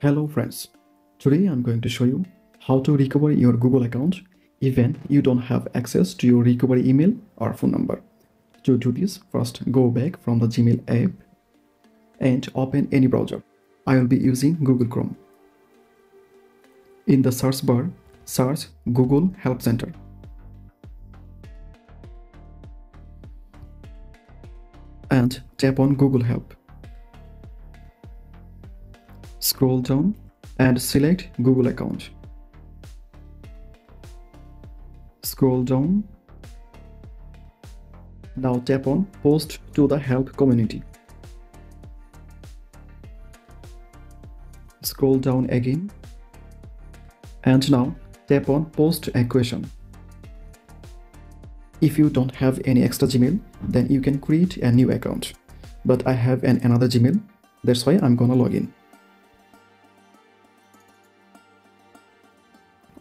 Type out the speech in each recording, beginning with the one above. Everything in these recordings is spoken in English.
Hello friends, today I'm going to show you how to recover your Google account even you don't have access to your recovery email or phone number. To do this, first go back from the Gmail app and open any browser. I will be using Google Chrome. In the search bar, search Google Help Center. And tap on Google Help. Scroll down and select Google account. Scroll down. Now tap on Post to the Help community. Scroll down again. And now tap on Post a question. If you don't have any extra Gmail, then you can create a new account. But I have another Gmail, that's why I'm gonna log in.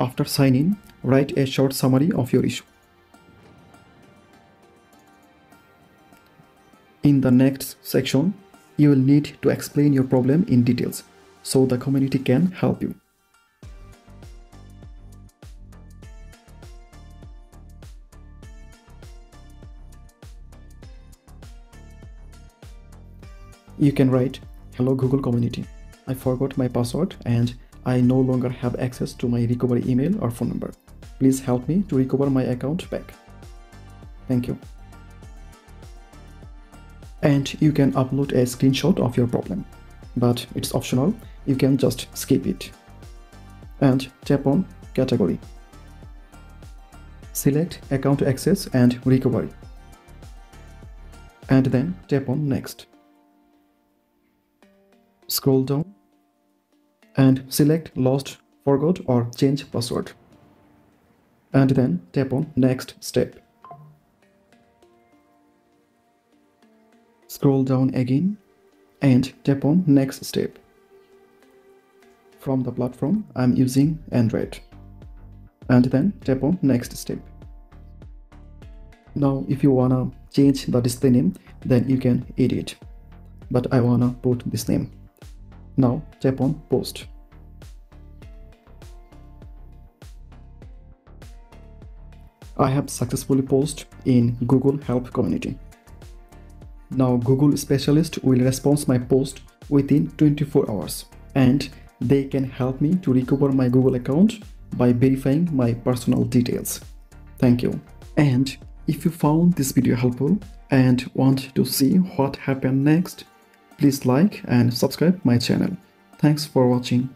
After sign in, write a short summary of your issue. In the next section, you will need to explain your problem in details so the community can help you. You can write, "Hello Google community, I forgot my password and I no longer have access to my recovery email or phone number. Please help me to recover my account back. Thank you." And you can upload a screenshot of your problem, but it's optional, you can just skip it. And tap on Category. Select Account Access and Recovery. And then tap on Next. Scroll down and select Lost, Forgot or Change Password. And then tap on Next Step. Scroll down again and tap on Next Step. From the platform, I'm using Android. And then tap on Next Step. Now if you wanna change the display name, then you can edit. But I wanna put this name. Now tap on Post. I have successfully posted in Google Help community. Now Google specialist will respond my post within 24 hours and they can help me to recover my Google account by verifying my personal details. Thank you. And if you found this video helpful and want to see what happened next, please like and subscribe my channel. Thanks for watching.